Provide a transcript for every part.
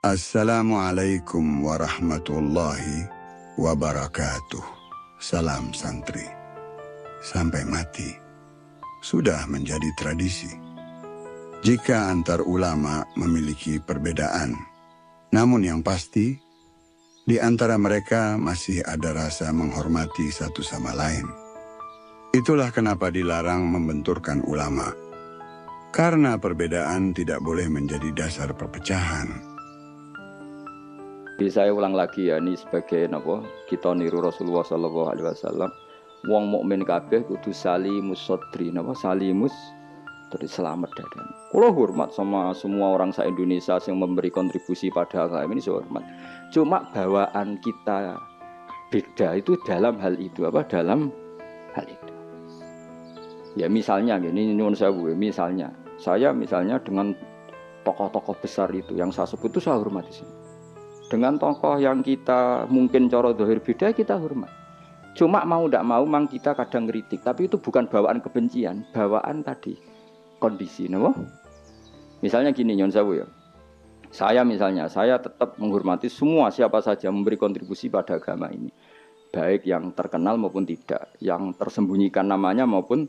Assalamualaikum warahmatullahi wabarakatuh. Salam santri. Sampai mati sudah menjadi tradisi. Jika antar ulama memiliki perbedaan, namun yang pasti di antara mereka masih ada rasa menghormati satu sama lain. Itulah kenapa dilarang membenturkan ulama. Karena perbedaan tidak boleh menjadi dasar perpecahan. Jadi saya ulang lagi ya, ini sebagai kita niru Rasulullah sallallahu alaihi wasallam. Wong mukmin kabeh kudu salimus sodri, salimus terus selamat dadan. Kalau hormat sama semua orang se-Indonesia yang memberi kontribusi pada agama ini, saya hormat. Cuma bawaan kita beda itu dalam hal itu dalam hal itu. Ya misalnya gini, nyuwun sewu, misalnya saya dengan tokoh-tokoh besar itu yang saya sebut itu saya hormat di sini. Dengan tokoh yang kita mungkin cara zahir beda, kita hormat. Cuma mau tidak mau memang kita kadang kritik, tapi itu bukan bawaan kebencian, bawaan tadi kondisi, Misalnya gini, nyon sewu ya. Saya tetap menghormati semua siapa saja memberi kontribusi pada agama ini, baik yang terkenal maupun tidak, yang tersembunyikan namanya maupun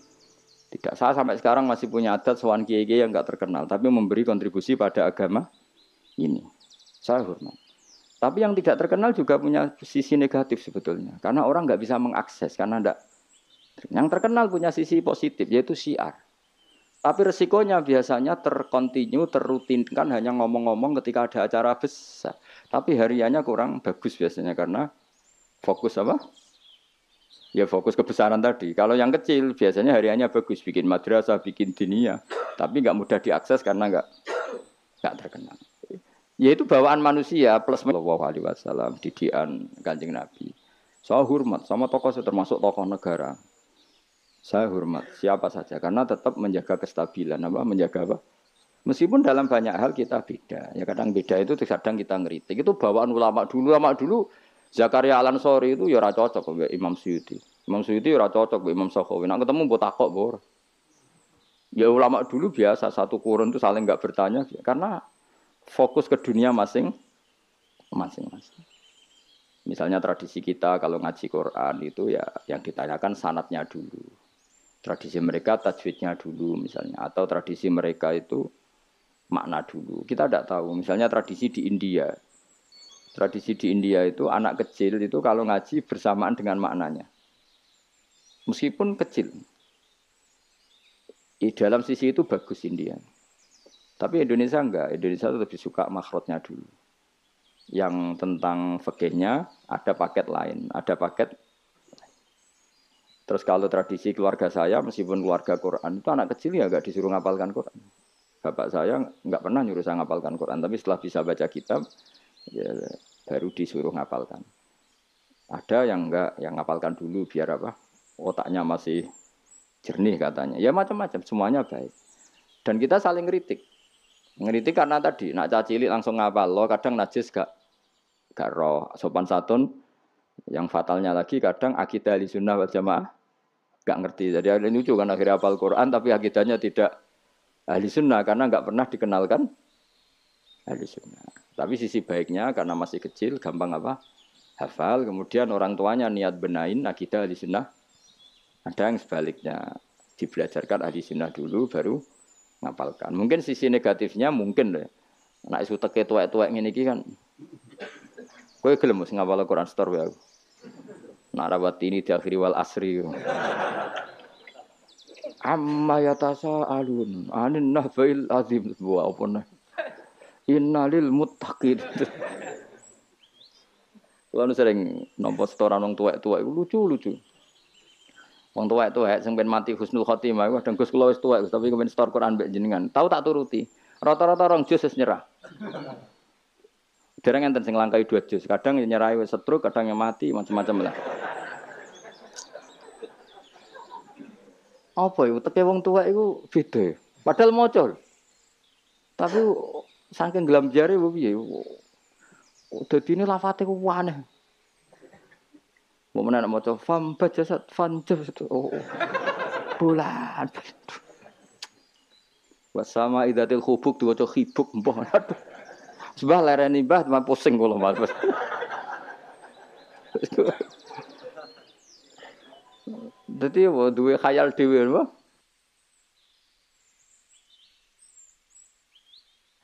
tidak. Saya sampai sekarang masih punya adat sowan kiai-kiai yang enggak terkenal, tapi memberi kontribusi pada agama ini. Saya hormat. Tapi yang tidak terkenal juga punya sisi negatif sebetulnya. Karena orang nggak bisa mengakses. Karena enggak. Yang terkenal punya sisi positif, yaitu syiar. Tapi resikonya biasanya terkontinu, terrutinkan hanya ngomong-ngomong ketika ada acara besar. Tapi hariannya kurang bagus biasanya. Karena fokus apa? Ya fokus kebesaran tadi. Kalau yang kecil biasanya hariannya bagus. Bikin madrasah, bikin diniyah. Tapi nggak mudah diakses karena nggak terkenal. Yaitu bawaan manusia plus sallallahu alaihi wasallam, didikan Kanjeng Nabi. Saya hormat sama tokoh termasuk tokoh negara. Saya hormat siapa saja karena tetap menjaga kestabilan, menjaga apa? Meskipun dalam banyak hal kita beda. Ya kadang beda itu kadang kita ngeritik. Itu bawaan ulama dulu Zakaria Al-Ansori itu ya ora cocok mbek Imam Suyuti. Imam Suyuti ya ora cocok mbek Imam Sakhawi. Nek ketemu mbok takok mbok. Ya ulama dulu biasa satu kurun itu saling enggak bertanya karena fokus ke dunia masing-masing. Misalnya tradisi kita kalau ngaji Quran itu ya yang ditanyakan sanadnya dulu. Tradisi mereka tajwidnya dulu misalnya. Atau tradisi mereka itu makna dulu. Kita tidak tahu. Misalnya tradisi di India. Tradisi di India itu anak kecil itu kalau ngaji bersamaan dengan maknanya. Meskipun kecil. Di dalam sisi itu bagus India. Tapi Indonesia enggak. Indonesia itu lebih suka makhrajnya dulu. Yang tentang fikihnya ada paket lain, ada paket. Terus kalau tradisi keluarga saya, meskipun keluarga Quran itu anak kecil ya enggak disuruh ngapalkan Quran. Bapak saya enggak pernah nyuruh saya ngapalkan Quran, tapi setelah bisa baca kitab, ya baru disuruh ngapalkan. Ada yang enggak, yang ngapalkan dulu biar apa? Otaknya masih jernih katanya. Ya macam-macam, semuanya baik. Dan kita saling kritik. Ngeritik karena tadi nak cacilik langsung ngapal lo kadang najis gak roh sopan santun yang fatalnya lagi kadang akidah ahli sunnah wal jamaah gak ngerti jadi ada lucu kan akhirnya hafal Quran tapi akidahnya tidak ahli sunnah karena gak pernah dikenalkan ahli sunnah. Tapi sisi baiknya karena masih kecil gampang hafal kemudian orang tuanya niat benain akidah ahli sunnah. Ada yang sebaliknya dibelajarkan ahli sunnah dulu baru ngapalkan. Mungkin sisi negatifnya mungkin deh. Nek isu teke tuwek-tuwek ngene iki kan. Kowe gelem mesti ngapal Quran setor wae aku. Nak rawat ini diakhiri wal asri. Amma yatasa alun. Anin nahbail azim wa apa. Innalil muttaqin. Kulo sering nampa setoran wong tuwek-tuwek lucu-lucu. Wong tuwek-tuwek sing ben mati husnul khotimah kadang Gus kula wis tuwek tapi kepen setor Quran mbek jenengan. Tahu tak turuti. Rata-rata 2 juz wis nyerah. Dereng enten sing langkai 2 juz. Kadang nyerah wis setruk, kadang yang mati macam-macam lah. Apa iku teke wong tuwek iku beda. Padahal maca. Tapi saking gelam jare piye. Dadine lafate ku aneh. Mau menak maca fam bajasat fanjab bulan. Wasama idatil khubuk diwaca khibuk mbah. Sebab lereni mbah cuma pusing kula Mas. Dadi duwe khayal dhewe apa?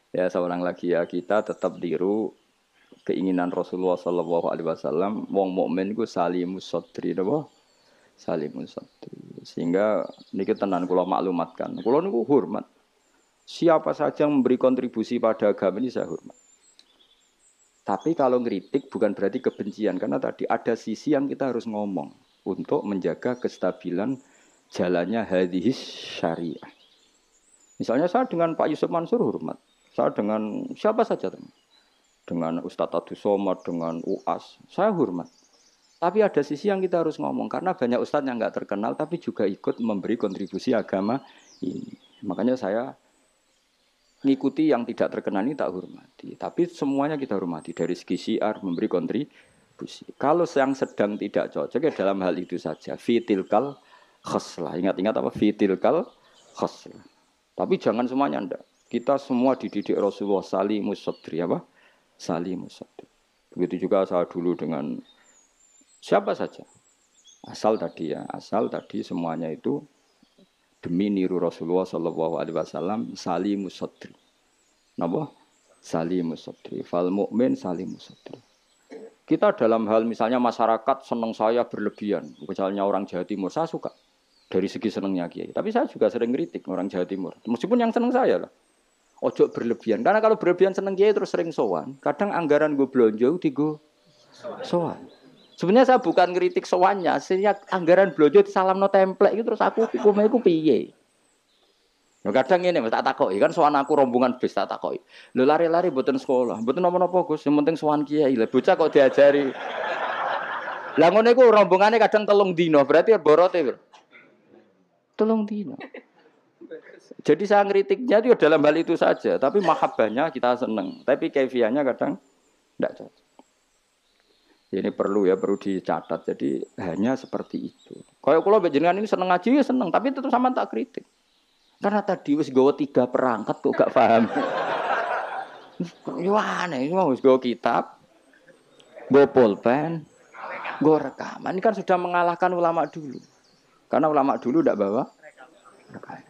Ya seorang lagi ya kita tetap tiru keinginan Rasulullah sallallahu alaihi wasallam wong mukmin ku salimus sadri napa? Salimus sadri. Sehingga niki tenan kula maklumatkan. Kula niku hormat. Siapa saja yang memberi kontribusi pada agama ini saya hormat. Tapi kalau ngeritik bukan berarti kebencian karena tadi ada sisi yang kita harus ngomong untuk menjaga kestabilan jalannya hadhis syariah. Misalnya saya dengan Pak Yusuf Mansur hormat. Saya dengan siapa saja teman. Dengan Ustadz Abdus Somad, dengan UAS, saya hormat. Tapi ada sisi yang kita harus ngomong karena banyak ustadz yang nggak terkenal tapi juga ikut memberi kontribusi agama ini. Makanya saya ngikuti yang tidak terkenal ini tak hormati. Tapi semuanya kita hormati dari segi syiar memberi kontribusi. Kalau yang sedang tidak cocok ya dalam hal itu saja. Fitilkal khoslah. Ingat-ingat apa? Fitilkal khoslah. Tapi jangan semuanya enggak. Kita semua dididik Rasulullah salimus sadri apa? Salimus sadri. Begitu juga saya dulu dengan siapa saja. Asal tadi semuanya itu demi niru Rasulullah sallallahu alaihi wasallam salimus sadri. Napa? Salimus sadri. Fal mukmin salimus sadri. Kita dalam hal misalnya masyarakat senang saya berlebihan. Misalnya orang Jawa Timur saya suka dari segi senangnya Kiai. Tapi saya juga sering kritik orang Jawa Timur. Meskipun yang senang saya lah. Ojo berlebihan. Karena kalau berlebihan seneng Kiai terus sering sowan. Kadang anggaran gue belanja digo sowan. Sebenarnya saya bukan kritik sowannya, sehingga anggaran belanja disalamno template itu terus aku hukumnya iku piye. Nah, kadang ini tak takoki kan sowan aku rombongan bis tak takoki. Lho lari-lari mboten sekolah, mboten napa-napa Gus, yang penting sowan Kiai. Lah bocah kok diajari. Lah ngono iku rombongane kadang 3 dino, berarti borote piro? 3 dino. Jadi saya ngeritiknya itu dalam hal itu saja, tapi mahabbahnya kita seneng, tapi kefiahnya kadang tidak cocok. Ini perlu dicatat. Jadi hanya seperti itu. Kalau jenengan ini seneng ngaji ya seneng, tapi itu sama tak kritik. Karena tadi wis gawa 3 perangkat kok gak paham. Yo aneh, wis gawa kitab, gawa pulpen, gawa rekaman. Ini kan sudah mengalahkan ulama dulu. Karena ulama dulu tidak bawa rekaman.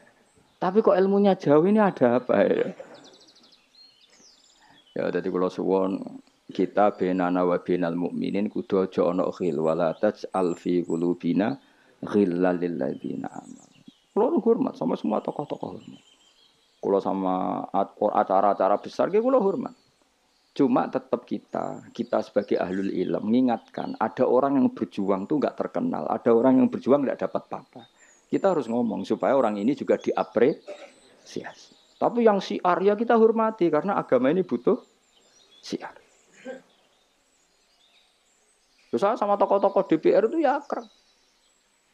Tapi kok ilmunya jauh ini ada apa ya? Ya dadi kula suwun kita benana wa binal mukminin kudu aja ana khil wala taj'al fi qulubina ghillal lil ladzina amanu. Kula hormat sama semua tokoh-tokoh. Kula sama acara-acara besar ki kula hormat. Cuma tetap kita sebagai ahlul ilm mengingatkan ada orang yang berjuang tuh enggak terkenal, ada orang yang berjuang enggak dapat apa-apa. Kita harus ngomong supaya orang ini juga diapresiasi. Tapi yang syiar ya kita hormati karena agama ini butuh syiar. Terus saya sama tokoh-tokoh DPR itu ya akrab.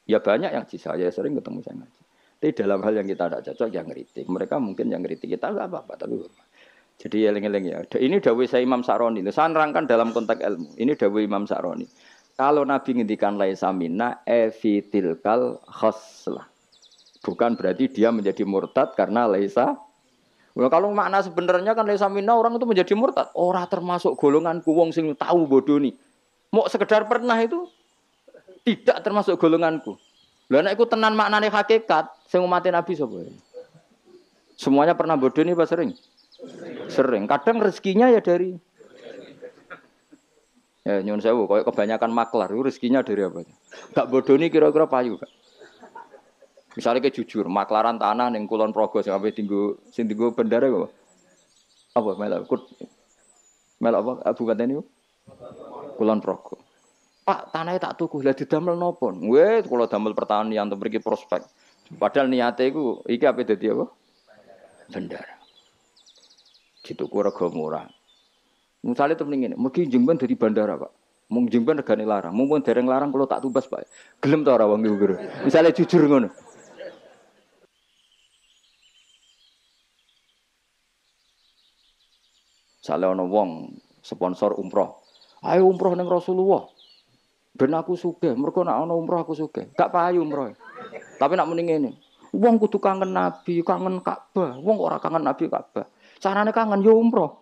Ya banyak yang saya sering ketemu saya ngaji. Tapi dalam hal yang kita tidak cocok yang ngeritik. Mereka mungkin yang ngeritik kita enggak apa-apa tapi hormat. Jadi eling-eling ya. Ini dawuh saya Imam Sa'roni. Saya nerangkan dalam konteks ilmu. Ini dawuh Imam Sa'roni. Kalau Nabi ngendikan laisa minna efitilkal khoslah. Bukan berarti dia menjadi murtad karena laisa. Well, kalau makna sebenarnya kan laisa minna orang itu menjadi murtad. Orang termasuk golonganku wong sing tahu bodoh nih. Mau sekedar pernah itu tidak termasuk golonganku. Lah nek iku tenan maknane hakikat sing umat Nabi sapa? Semuanya pernah bodoh nih Pak sering? Sering. Kadang rezekinya ya dari ya nyun sewu, kalau kebanyakan maklar, rezekinya dari apa? Gak bodoh nih kira-kira payu gak? Misalnya kayak jujur, maklaran tanah yang Kulon Progo sampai tinggu bendara apa? Apa melak apa? Bukan ini Kulon Progo. Pak tanahnya tak tuku, lah didamel nopo? Weh, kalau damel pertanian untuk pergi prospek. Padahal niatnya itu, iki apa jadi apa? Bendara. Dituku rego murah. Misalnya itu mendingin, mungkin jengban dari bandara Pak. Mungkin jengban regane larang, mungkin dereng larang kalau tak tubas Pak. Gelem ta ora wong niku. Misalnya jujur ngono. Misalnya ana wong sponsor umroh. Ayo umroh ning Rasulullah. Ben aku sugih, mergo nek ana umroh aku sugih. Gak payu umroh. Tapi nak muni ngene. Wong kudu kangen Nabi, kangen Ka'bah. Wong ora kangen Nabi Ka'bah. Carane kangen yo umroh.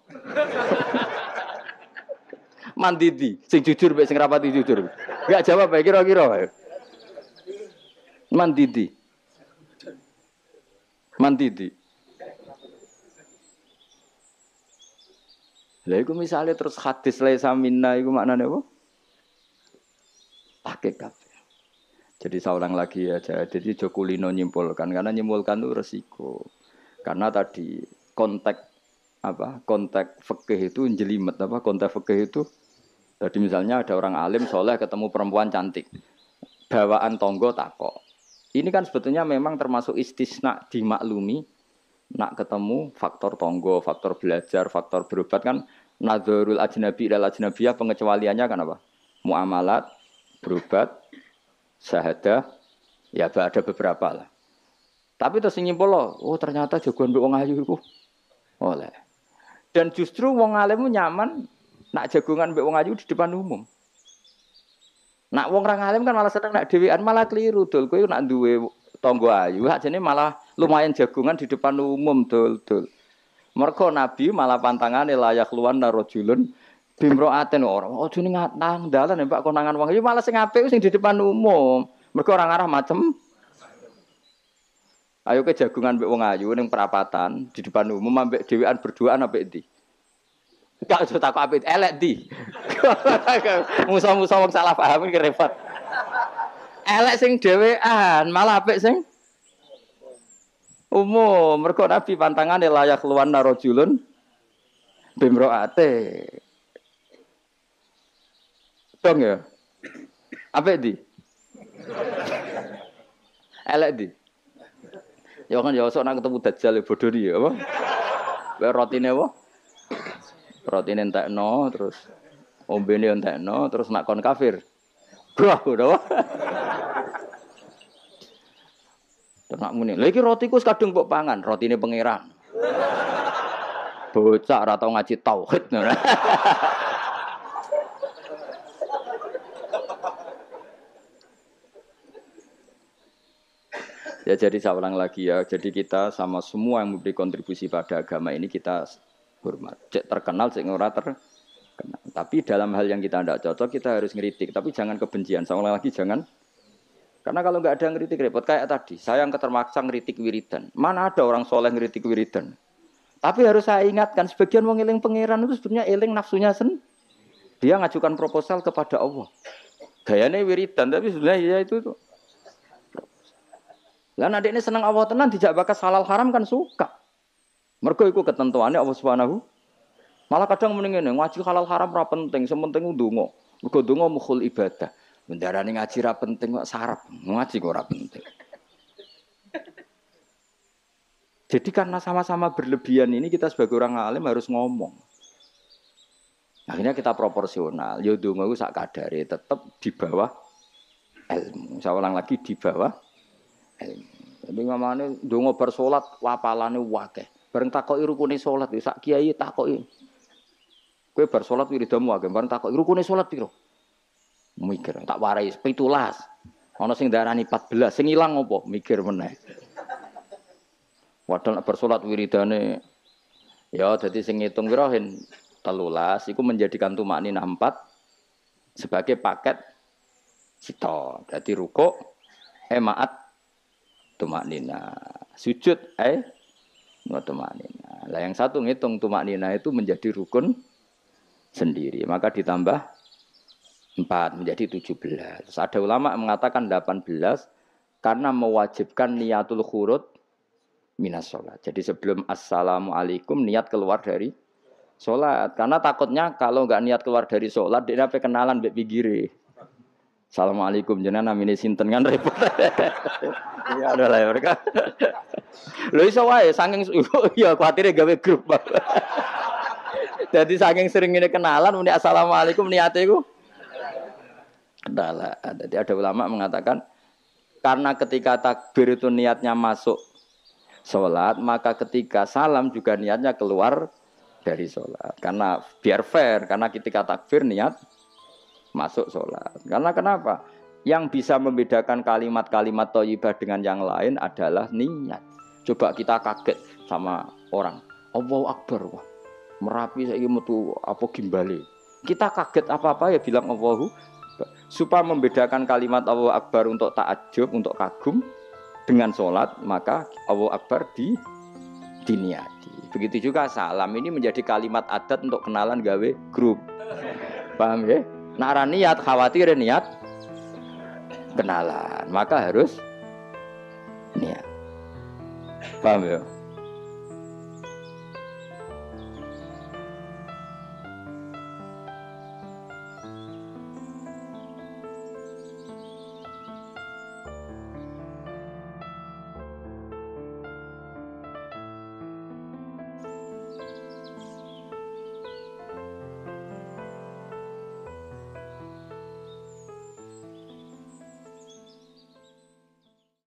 Mandidi, sing jujur mbek sing rapati jujur. Enggak jawab bae kira-kira. Mandidi. Mandidi. Lah iku misale terus hadis laisa minna iku maknane apa? Hakikat. Jadi saya ulang lagi ya, jadi Jokulino nyimpulkan karena nyimpulkan itu resiko. Karena tadi konteks fikih itu jelimet konteks fikih itu tadi misalnya ada orang alim soleh ketemu perempuan cantik. Bawaan tonggo takok. Ini kan sebetulnya memang termasuk istisna dimaklumi. Nak ketemu faktor tonggo, faktor belajar, faktor berobat kan nadzarul ajnabi dan ajnabiyah pengecualiannya kan apa? Muamalat, berobat, syahadah, ya ada beberapa lah. Tapi terus nyimpul loh, oh ternyata jagoan mbek wong ayu iku oleh. Dan justru wong alim nyaman nak jagongan mbek wong ayu di depan umum. Nak wong ra alim kan malah seneng nak dhewean malah keliru dul. Kowe nak duwe tangga ayu, ajene malah lumayan jagongan di depan umum dul. Mergo Nabi malah pantangane layak luwan narojulun bimroaten ora. Ojo ning nang dalan Pak konangan wong ayu malah sing apik sing di depan umum. Mergo orang arah macem. Ayo ke jagungan mbek wong ayu ning perapatan di depan umum ambek dhewean berduaan apik ndi? Enggak usah takok apik elek ndi. Musa-musa wong salah paham iki repot. Elek sing dhewean, malah apik sing umum. Mergo Nabi pantangane layak luwan narojulun bimroate. Dong ya. Apik ndi? Elek ndi? Ya kan ya sok nak ketemu dajjal bodoh iki apa? Wae rotine apa? Rotine entekno terus ombene entekno terus nak kon kafir. Wah, udah. Terus nak muni, lha iki rotiku wis kadung mbok pangan, rotine pangeran. Bocah ora tau ngaji tauhid. Ya jadi saya ulang lagi ya, jadi kita sama semua yang memberi kontribusi pada agama ini kita hormat. Cek terkenal, cek ora terkenal. Tapi dalam hal yang kita tidak cocok kita harus ngeritik. Tapi jangan kebencian. Saya ulang lagi jangan. Karena kalau nggak ada ngeritik repot kayak tadi. Saya yang ketermaksa ngeritik wiridan. Mana ada orang soleh ngeritik wiridan? Tapi harus saya ingatkan sebagian wong eling pangeran itu sebenarnya eling nafsunya dia ngajukan proposal kepada Allah. Gayanya wiridan tapi sebenarnya ya itu. Lah nek ini seneng Allah tenan dijak bakas halal haram kan suka. Mergo iku ketentuane Allah Subhanahu. Malah kadang mending ngene, ngaji halal haram ora penting, sementing ndonga. Mergo ndonga mukhul ibadah. Bendarane ngaji ra penting kok sarap. Ngaji kok ora penting. Jadi karena sama-sama berlebihan ini kita sebagai orang alim harus ngomong. Akhirnya kita proporsional. Ya ndonga iku sak kadare tetep di bawah ilmu. Saya ulang lagi di bawah tapi ngamane ndonga bar salat wapalane akeh. Bareng takoki rukune salat sak kiai takoki. Kowe bar salat wiridamu akeh, bareng takoki rukune salat piro? Mikir, tak warai 17. Ana sing darani 14, sing ilang apa? Mikir meneh. Padahal nek bar salat wiridane ya dadi sing ngitung piro 13 iku menjadikan tumakninah 4 sebagai paket sita. Dadi rukuk maat tumaknina, sujud tumaknina. Lah yang satu ngitung tumaknina itu menjadi rukun sendiri, maka ditambah 4 menjadi 17. Terus ada ulama mengatakan 18 karena mewajibkan niatul khurud minas sholat. Jadi sebelum assalamualaikum niat keluar dari sholat. Karena takutnya kalau nggak niat keluar dari sholat dia apa kenalan mbek pinggire. Assalamualaikum jenengan namine sinten kan repot. Ya ada lah mereka. Lho iso wae saking ya kuwatire gawe grup. Jadi saking sering ini kenalan muni assalamualaikum niate iku kendala. Jadi ada ulama mengatakan karena ketika takbir itu niatnya masuk sholat, maka ketika salam juga niatnya keluar dari sholat. Karena biar fair, karena ketika takbir niat masuk sholat. Karena kenapa? Yang bisa membedakan kalimat-kalimat thayyibah dengan yang lain adalah niat. Coba kita kaget sama orang. Allahu Akbar. Wah, Merapi saiki metu apa gimbale. Kita kaget apa-apa ya bilang Allahu Akbar. Supaya membedakan kalimat Allahu Akbar untuk ta'ajub, untuk kagum dengan sholat, maka Allahu Akbar diniati. Begitu juga salam ini menjadi kalimat adat untuk kenalan gawe grup. Paham ya? Nara niat khawatir niat kenalan, maka harus niat. Paham ya?